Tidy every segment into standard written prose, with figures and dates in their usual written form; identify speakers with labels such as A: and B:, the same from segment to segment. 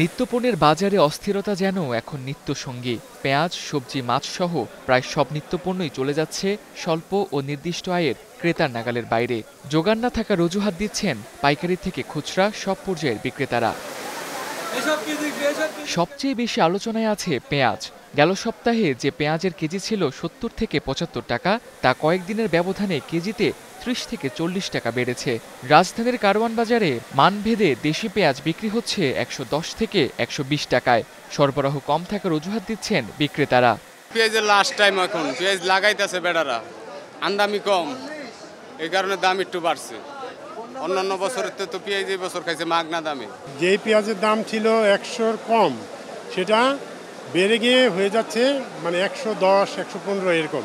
A: নিত্যপণ্যের বাজারে অস্থিরতা যেন এখন নিত্যসঙ্গী। পেঁয়াজ, সবজি, মাছ সহ প্রায় সব নিত্যপণ্যই চলে যাচ্ছে স্বল্প ও নির্দিষ্ট আয়ের ক্রেতার নাগালের বাইরে। যোগান না থাকার অজুহাত দিচ্ছেন পাইকারি থেকে খুচরা সব পর্যায়ের বিক্রেতারা। সবচেয়ে বেশি আলোচনায় আছে পেঁয়াজ। গেল সপ্তাহে যে পেঁয়াজের কেজি ছিল ৭০ থেকে ৭৫ টাকা, তা কয়েকদিনের ব্যবধানে কেজিতে ৩০ থেকে ৪০ টাকা বেড়েছে। রাজধানীর কারওয়ান বাজারে মানভেদে দেশি পেঁয়াজ বিক্রি হচ্ছে ১১০ থেকে ১২০ টাকায়। সরবরাহ কম থাকার অজুহাত দিচ্ছেন বিক্রেতারা।
B: পেঁয়াজের লাস্ট টাইম, এখন পেঁয়াজ লাগাইতেছে বেড়ারা, আমদানি কম, এই কারণে দাম একটু বাড়ছে। অন্যান্য বছরের তো পেঁয়াজ এই বছর খাইছে মাগনা দামে।
C: যেই পেঁয়াজের দাম ছিল ১০০-র কম, সেটা বেড়ে গিয়ে হয়ে যাচ্ছে মানে ১১০, ১১৫ এরকম।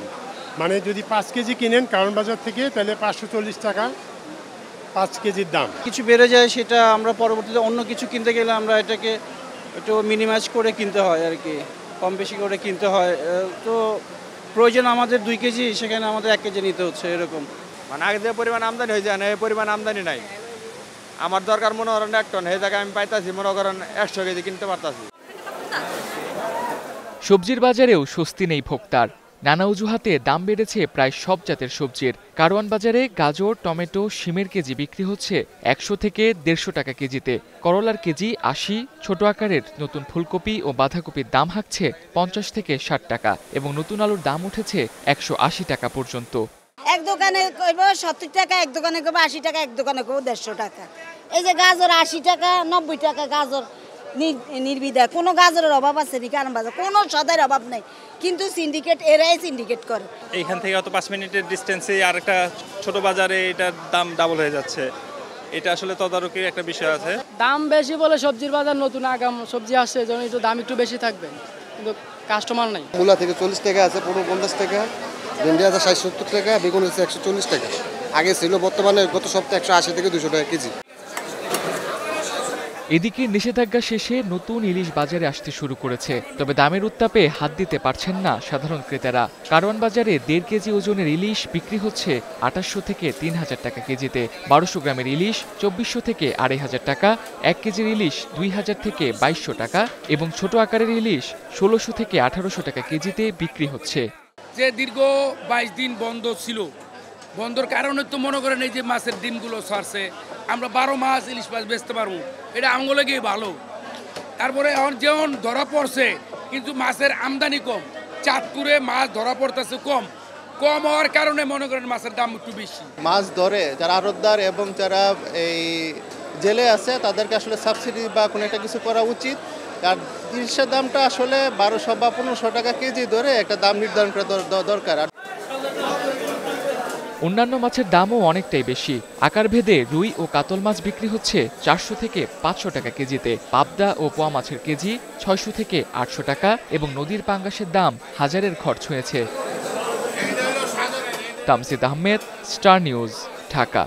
C: মানে যদি ৫ কেজি কিনেন কারওয়ান বাজার থেকে, তাহলে ৫৪০ টাকা ৫ কেজির দাম।
D: কিছু বেড়ে যায়, সেটা আমরা পরবর্তীতে অন্য কিছু কিনতে গেলে আমরা এটাকে একটু মিনিমাইজ করে কিনতে হয় আর কি, কম বেশি করে কিনতে হয়। তো প্রয়োজন আমাদের ২ কেজি, সেখানে আমাদের ১ কেজি নিতে হচ্ছে এরকম।
E: মানে আগে যে পরিমাণ আমদানি হয়ে যায় না, এই পরিমাণ আমদানি নাই। আমার দরকার মনে করেন ১ টন, এই জায়গায় আমি পাইতাছি মনে করেন ১০০ কেজি কিনতে পারতাছি।
A: সবজির বাজারেও স্বস্তি নেই ভোক্তার। নানা অজুহাতে দাম বেড়েছে প্রায় সব জাতের সবজির। কারওয়ান বাজারে গাজর, টমেটো, শিমের কেজি বিক্রি হচ্ছে ১০০ থেকে ১৫০ টাকা কেজিতে। করলার কেজি ৮০, ছোট আকারের নতুন ফুলকপি ও বাঁধাকপির দাম হাঁকছে ৫০ থেকে ৬০ টাকা এবং নতুন আলুর দাম উঠেছে ১৮০ টাকা পর্যন্ত।
F: এক দোকানে কইব ৭০ টাকা, এক দোকানে কইব ৮০ টাকা, এক দোকানে কইব ১৫০ টাকা। এই যে গাজর ৮০ টাকা, ৯০ টাকা গাজর নির্বিধা। কোনো গাজরের অভাব আছে নি কারওয়ান বাজার? কোনো সদার অভাব নাই, কিন্তু সিন্ডিকেট, এরাই সিন্ডিকেট করে।
G: এইখান থেকে হয়তো ৫ মিনিটের ডিস্টেন্সে আর একটা ছোট বাজারে এটার দাম ডাবল হয়ে যাচ্ছে। এটা আসলে তদারকির একটা বিষয় আছে।
H: দাম বেশি বলে সবজির বাজার, নতুন আগাম সবজি আসছে, যেন একটু দাম একটু বেশি থাকবে, কিন্তু কাস্টমার নাই।
I: মূলা থেকে ৪০ টাকা আছে, পটল ৫০ টাকা, ভেন্ডি আছে ৬০-৭০ টাকা, বেগুন হচ্ছে ১৪০ টাকা। আগে ছিল, বর্তমানে গত সপ্তাহে ১৮০ থেকে ২০০ টাকা কেজি।
A: এদিকে নিষেধাজ্ঞা শেষে নতুন ইলিশ বাজারে আসতে শুরু করেছে, তবে দামের উত্তাপে হাত দিতে পারছেন না সাধারণ ক্রেতারা। কারওয়ান বাজারে ১.৫ কেজি ওজনের ইলিশ বিক্রি হচ্ছে ২৮০০ থেকে ৩০০০ টাকা কেজিতে। ১২০০ গ্রামের ইলিশ ২৪০০ থেকে ২৫০০ টাকা, ১ কেজির ইলিশ ২০০০ থেকে ২২০০ টাকা এবং ছোট আকারের ইলিশ ১৬০০ থেকে ১৮০০ টাকা কেজিতে বিক্রি হচ্ছে।
J: যে দীর্ঘ ২২ দিন বন্ধ ছিল, বন্ধর কারণে তো মনে করেন এই যে মাছের ডিমগুলো ছাড়ছে, আমরা ১২ মাস ইলিশ মাছ বেচতে পারবো, এটা আমগুলো গিয়ে ভালো। তারপরে এখন যেমন ধরা পড়ছে, কিন্তু মাছের আমদানি কম, চাঁদপুরে মাছ ধরা পড়তেছে কম হওয়ার কারণে মনে করেন মাছের দাম একটু বেশি।
K: মাছ ধরে যারা আড়তদার এবং যারা এই জেলে আছে, তাদেরকে আসলে সাবসিডি বা কোনো একটা কিছু করা উচিত। আর ইলিশের দামটা আসলে ১২০০ বা ১৫০০ টাকা কেজি ধরে একটা দাম নির্ধারণ করা দরকার।
A: অন্যান্য মাছের দামও অনেকটাই বেশি। আকারভেদে রুই ও কাতল মাছ বিক্রি হচ্ছে ৪০০ থেকে ৫০০ টাকা কেজিতে। পাবদা ও পোয়া মাছের কেজি ৬০০ থেকে ৮০০ টাকা এবং নদীর পাঙ্গাসের দাম হাজারের ঘর ছুঁয়েছে। Tamsid Ahmed, Star News, Dhaka.